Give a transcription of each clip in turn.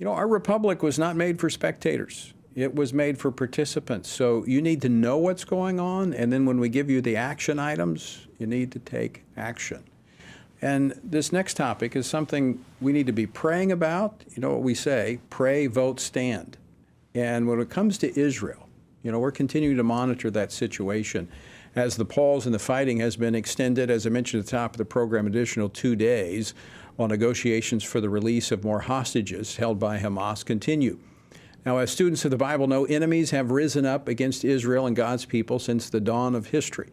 You know, our republic was not made for spectators. It was made for participants. So you need to know what's going on, and then when we give you the action items, you need to take action. And this next topic is something we need to be praying about. You know what we say, pray, vote, stand. And when it comes to Israel, you know, we're continuing to monitor that situation as the pause in the fighting has been extended, as I mentioned at the top of the program, additional 2 days while negotiations for the release of more hostages held by Hamas continue. Now, as students of the Bible know, enemies have risen up against Israel and God's people since the dawn of history.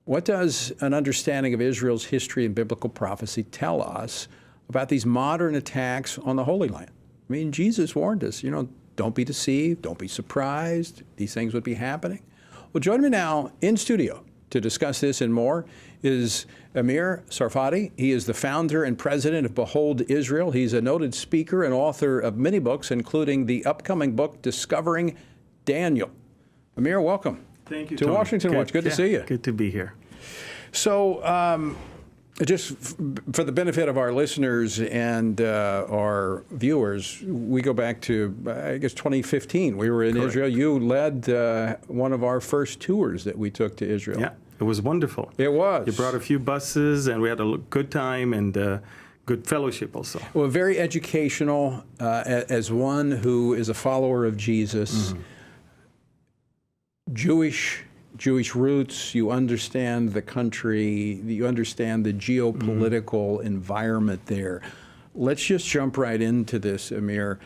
What does an understanding of Israel's history and biblical prophecy tell us about these modern attacks on the Holy Land? I mean, Jesus warned us, you know, don't be deceived, don't be surprised, these things would be happening. Well, join me now in studio to discuss this and more is Amir Tsarfati. He is the founder and president of Behold Israel. He's a noted speaker and author of many books, including the upcoming book, Discovering Daniel. Amir, welcome. Thank you, to Tony. Washington Watch. Good to see you. Good to be here. So, just for the benefit of our listeners and our viewers, we go back to, I guess, 2015. We were in Correct. Israel. You led one of our first tours that we took to Israel. Yeah, it was wonderful. It was. You brought a few buses, and we had a good time and good fellowship also. Well, very educational as one who is a follower of Jesus. Jewish roots, you understand the country, you understand the geopolitical environment there. Let's just jump right into this, Amir.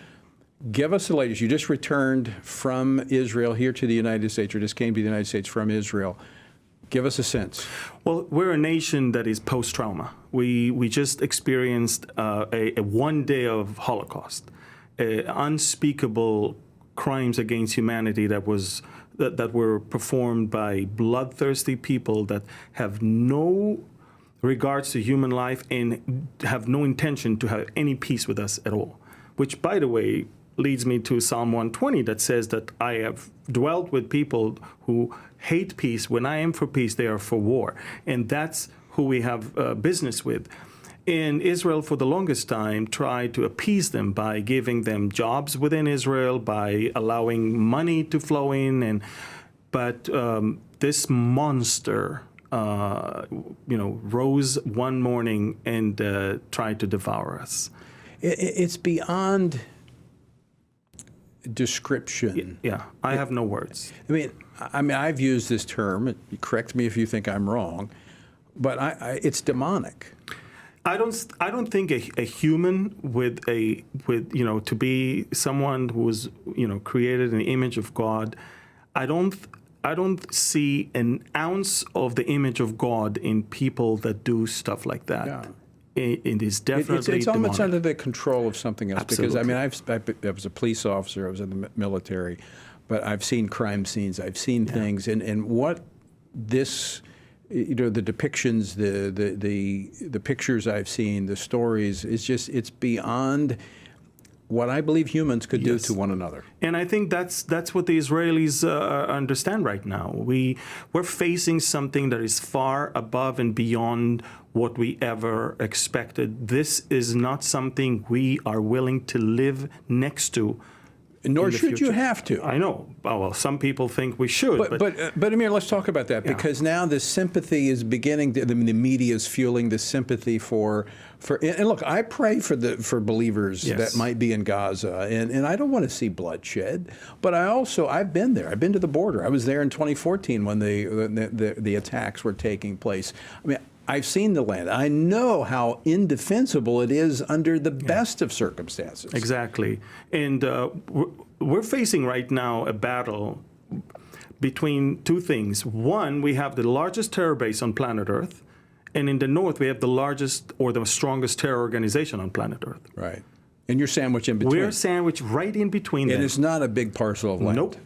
Give us the latest. You just returned from Israel here to the United States, or just came to the United States from Israel. Give us a sense. Well, we're a nation that is post-trauma. We just experienced a 1 day of Holocaust, unspeakable crimes against humanity that were performed by bloodthirsty people that have no regards to human life and have no intention to have any peace with us at all. Which, by the way, leads me to Psalm 120 that says that I have dwelt with people who hate peace. When I am for peace, they are for war. And that's who we have business with. And Israel, for the longest time, tried to appease them by giving them jobs within Israel, by allowing money to flow in. But this monster, rose one morning and tried to devour us. It's beyond description. Yeah, I have no words. I mean, I've used this term. Correct me if you think I'm wrong, but it's demonic. I don't think a human to be someone who was created in the image of God. I don't see an ounce of the image of God in people that do stuff like that. Yeah. It is definitely it's almost under the control of something else. Absolutely. Because I was a police officer. I was in the military, but I've seen crime scenes. I've seen things, and what this. The depictions, the pictures I've seen, the stories, it's beyond what I believe humans could do to one another. And I think that's what the Israelis understand right now. We're facing something that is far above and beyond what we ever expected. This is not something we are willing to live next to. Nor should you have to. I know. Well, some people think we should. But Amir, let's talk about that, because now the sympathy is beginning. The media is fueling the sympathy for. And look, I pray for believers that might be in Gaza, and I don't want to see bloodshed. But I've been there. I've been to the border. I was there in 2014 when the attacks were taking place. I mean, I've seen the land. I know how indefensible it is under the best of circumstances. Exactly. And we're facing right now a battle between two things. One, we have the largest terror base on planet Earth. And in the north, we have the largest or the strongest terror organization on planet Earth. Right. And you're sandwiched in between. We're sandwiched right in between them. And it's not a big parcel of land.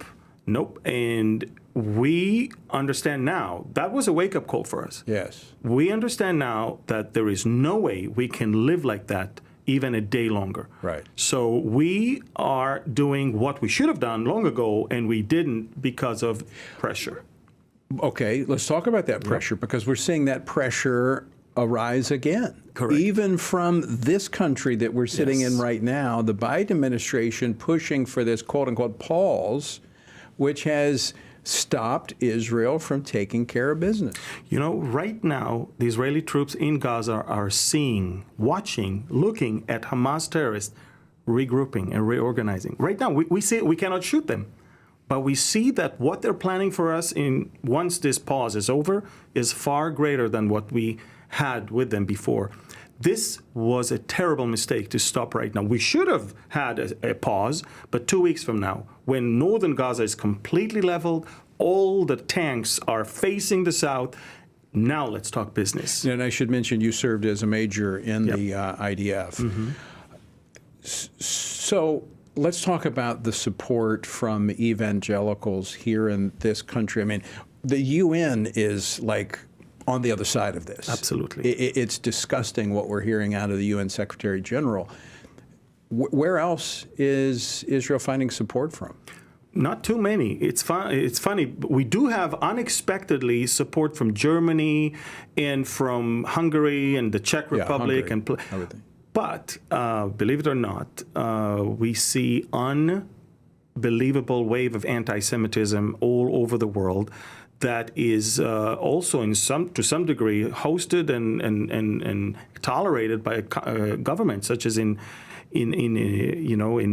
Nope. And we understand now, that was a wake-up call for us. Yes. We understand now that there is no way we can live like that even a day longer. Right. So we are doing what we should have done long ago, and we didn't because of pressure. Okay, let's talk about that pressure, because we're seeing that pressure arise again. Correct. Even from this country that we're sitting in Yes. right now, the Biden administration pushing for this quote-unquote pause, which has stopped Israel from taking care of business. You know, right now, the Israeli troops in Gaza are seeing, watching, looking at Hamas terrorists regrouping and reorganizing. Right now, we see it, we cannot shoot them. But we see that what they're planning for us once this pause is over is far greater than what we had with them before. This was a terrible mistake to stop right now. We should have had a pause, but 2 weeks from now, when northern Gaza is completely leveled, all the tanks are facing the south, now let's talk business. And I should mention you served as a major in the IDF. So let's talk about the support from evangelicals here in this country. I mean, the UN is like on the other side of this. Absolutely. It's disgusting what we're hearing out of the UN Secretary General. Where else is Israel finding support from? Not too many. It's funny. We do have unexpectedly support from Germany and from Hungary and the Czech Republic everything. But believe it or not, we see unbelievable wave of anti-Semitism all over the world that is also to some degree hosted and tolerated by governments, such as in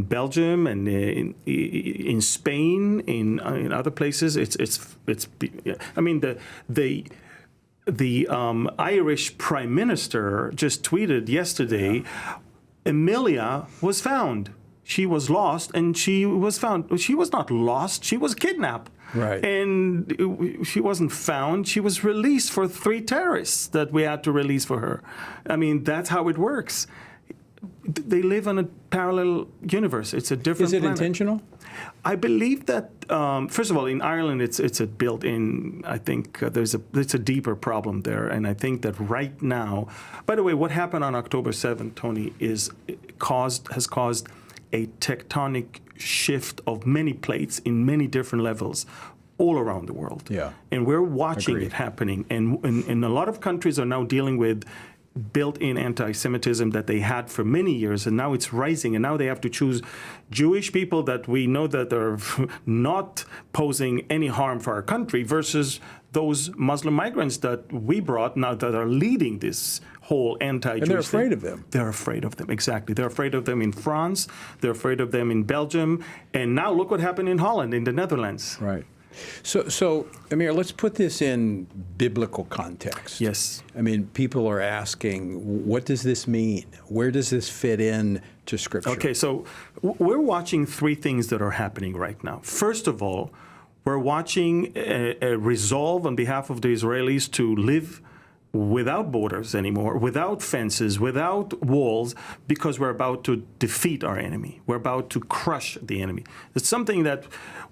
Belgium and in Spain, in other places. I mean, the Irish Prime Minister just tweeted yesterday, Emilia was found. She was lost and she was found. She was not lost. She was kidnapped. Right. And she wasn't found. She was released for 3 terrorists that we had to release for her. I mean, that's how it works. They live on a parallel universe. It's a different planet. Is it intentional? I believe that, first of all, in Ireland, it's a built-in, I think it's a deeper problem there. And I think that right now, by the way, what happened on October 7th, Tony, has caused a tectonic shift of many plates in many different levels all around the world. Yeah. And we're watching Agreed. it happening. And a lot of countries are now dealing with built-in anti-Semitism that they had for many years, and now it's rising, and now they have to choose Jewish people that we know that are not posing any harm for our country versus those Muslim migrants that we brought now that are leading this whole anti-Jewish And they're afraid thing. of them. They're afraid of them, exactly. They're afraid of them in France, they're afraid of them in Belgium, and now look what happened in Holland, in the Netherlands. Right. So, Amir, let's put this in biblical context. Yes. I mean, people are asking, what does this mean? Where does this fit in to Scripture? Okay, so we're watching 3 things that are happening right now. First of all, we're watching a resolve on behalf of the Israelis to live without borders anymore, without fences, without walls, because we're about to defeat our enemy. We're about to crush the enemy. It's something that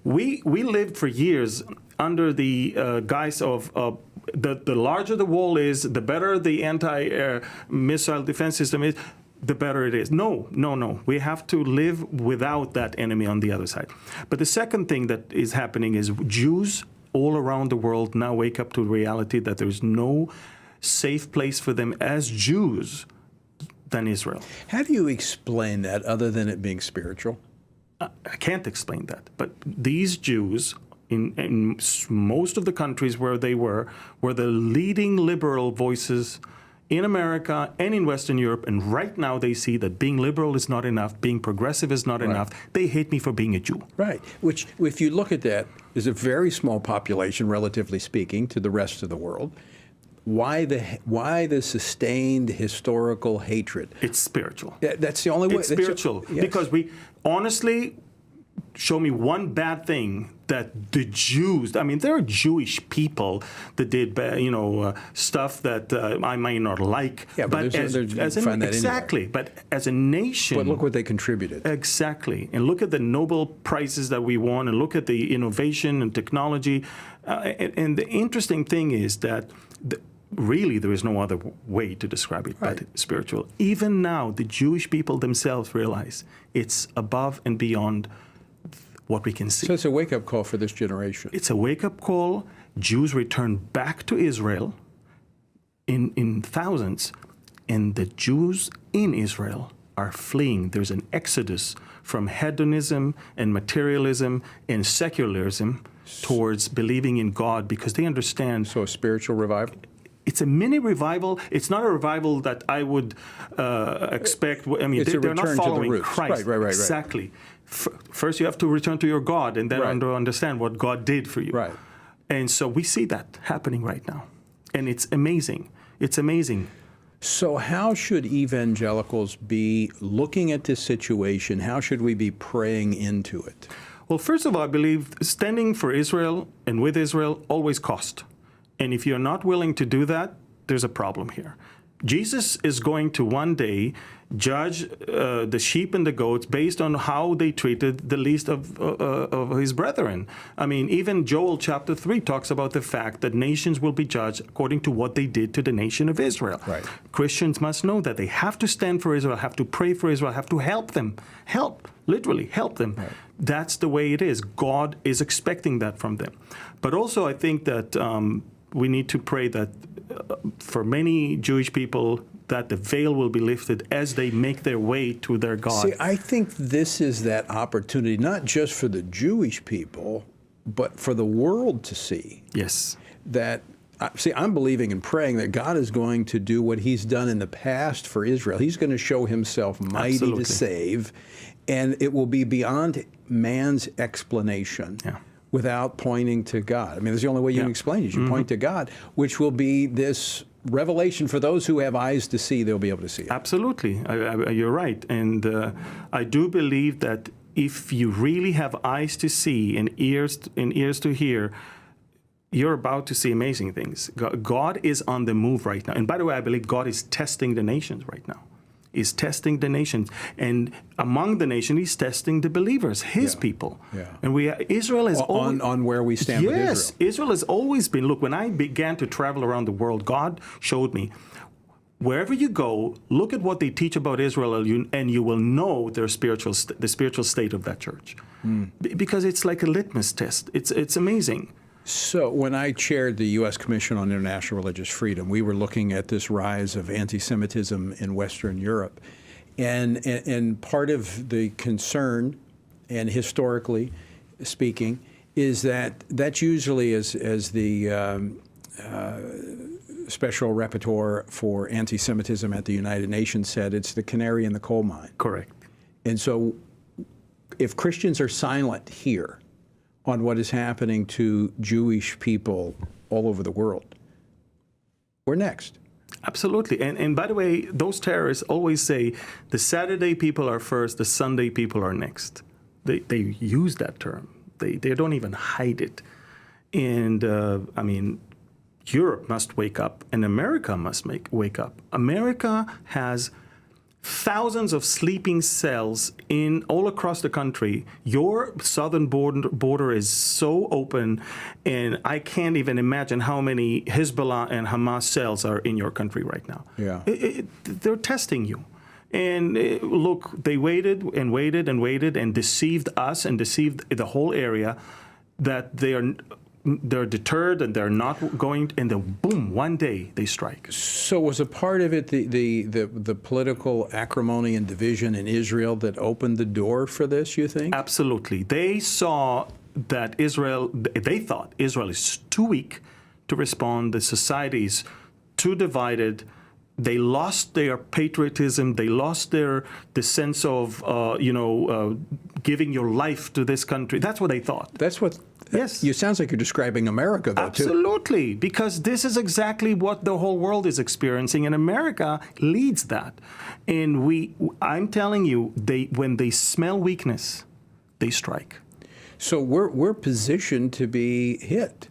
we lived for years under the guise of the larger the wall is, the better the anti-missile defense system is, the better it is. No. We have to live without that enemy on the other side. But the second thing that is happening is Jews all around the world now wake up to the reality that there's no safe place for them as Jews than Israel. How do you explain that other than it being spiritual? I can't explain that. But these Jews, in most of the countries where they were the leading liberal voices in America and in Western Europe. And right now they see that being liberal is not enough, being progressive is not enough. They hate me for being a Jew. Right. Which, if you look at that, is a very small population, relatively speaking, to the rest of the world. Why the sustained historical hatred? It's spiritual. That's the only way. It's spiritual. Yes. Because we honestly, show me one bad thing that the Jews, I mean, there are Jewish people that did, stuff that I might not like. Yeah, but exactly. But as a nation. But look what they contributed. Exactly. And look at the Nobel Prizes that we won, and look at the innovation and technology. And the interesting thing is that really, there is no other way to describe it but spiritual. Even now, the Jewish people themselves realize it's above and beyond what we can see. So it's a wake-up call for this generation. It's a wake-up call. Jews return back to Israel. in thousands. And the Jews in Israel are fleeing. There's an exodus from hedonism and materialism and secularism towards believing in God because they understand. So a spiritual revival? It's a mini revival. It's not a revival that I would expect. I mean, It's a they're not return to the following roots. Christ. Right. Exactly. First, you have to return to your God and then understand what God did for you. Right. And so we see that happening right now. And it's amazing. It's amazing. So how should evangelicals be looking at this situation? How should we be praying into it? Well, first of all, I believe standing for Israel and with Israel always cost. And if you're not willing to do that, there's a problem here. Jesus is going to one day judge the sheep and the goats based on how they treated the least of his brethren. I mean, even Joel chapter 3 talks about the fact that nations will be judged according to what they did to the nation of Israel. Right. Christians must know that they have to stand for Israel, have to pray for Israel, have to help them. Literally help them. Right. That's the way it is. God is expecting that from them. But also I think that we need to pray that for many Jewish people, that the veil will be lifted as they make their way to their God. See, I think this is that opportunity, not just for the Jewish people, but for the world to see. Yes. That, see, I'm believing and praying that God is going to do what he's done in the past for Israel. He's going to show himself mighty Absolutely. to save, and it will be beyond man's explanation. Yeah. Without pointing to God. I mean, that's the only way you can explain it. You point to God, which will be this revelation for those who have eyes to see. They'll be able to see it. Absolutely. You're right. And I do believe that if you really have eyes to see and ears to hear, you're about to see amazing things. God is on the move right now. And by the way, I believe God is testing the nations right now. He's testing the nations. And among the nation, he's testing the believers, his people. Yeah. And Israel has always... On where we stand with Israel. Yes, Israel has always been... Look, when I began to travel around the world, God showed me, wherever you go, look at what they teach about Israel, and you will know the spiritual state of that church. Because it's like a litmus test. It's amazing. So when I chaired the U.S. Commission on International Religious Freedom, we were looking at this rise of anti-Semitism in Western Europe. And part of the concern, and historically speaking, is that that's usually, as the Special Rapporteur for Anti-Semitism at the United Nations said, it's the canary in the coal mine. Correct. And so if Christians are silent here on what is happening to Jewish people all over the world, we're next. Absolutely. And by the way, those terrorists always say the Saturday people are first, the Sunday people are next. They use that term. They don't even hide it. And I mean, Europe must wake up, and America must wake up. America has thousands of sleeping cells all across the country. Your southern border is so open, and I can't even imagine how many Hezbollah and Hamas cells are in your country right now. Yeah. They're testing you. And look, they waited and waited and waited and deceived us and deceived the whole area that they're deterred and they're not going, and then boom, one day they strike. So was a part of it the political acrimony and division in Israel that opened the door for this, you think? Absolutely. They saw that they thought Israel is too weak to respond. The society is too divided. They lost their patriotism. They lost the sense of, giving your life to this country. That's what they thought. That's what. Yes. You sounds like you're describing America, though, too. Absolutely, because this is exactly what the whole world is experiencing, and America leads that. And I'm telling you, when they smell weakness, they strike. So we're positioned to be hit.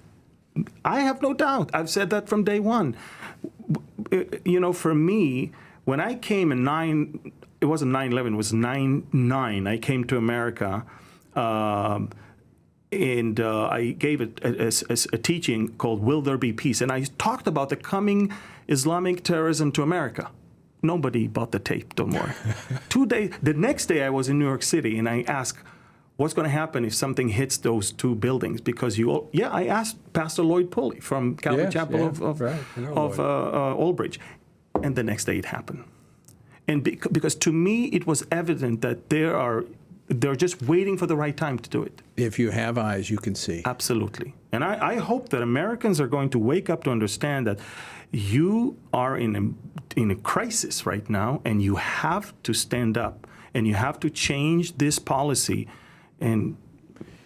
I have no doubt. I've said that from day one. For me, when I came it wasn't 9/11, it was 9/9. I came to America. And I gave a teaching called Will There Be Peace? And I talked about the coming Islamic terrorism to America. Nobody bought the tape, don't worry. The next day I was in New York City, and I asked, what's going to happen if something hits those two buildings? Because I asked Pastor Lloyd Pulley from Calvary Yes, Chapel yeah, of right. I know Old Bridge, and the next day it happened. And because to me it was evident that they're just waiting for the right time to do it. If you have eyes, you can see. Absolutely. And I hope that Americans are going to wake up to understand that you are in a crisis right now, and you have to stand up, and you have to change this policy. And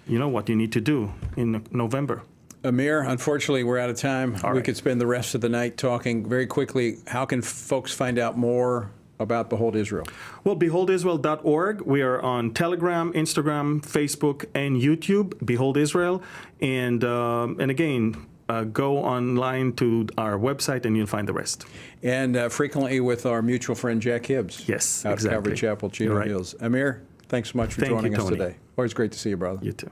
you know what you need to do in November. Amir, unfortunately, we're out of time. All We right. could spend the rest of the night talking. Very quickly, how can folks find out more about Behold Israel? Well, beholdisrael.org. We are on Telegram, Instagram, Facebook, and YouTube, Behold Israel. And again, go online to our website and you'll find the rest. And frequently with our mutual friend Jack Hibbs. Yes, out exactly. Calvary Chapel, Chino You're right. Hills. Amir, thanks so much for Thank you, joining us Tony. today. Always great to see you, brother. You too.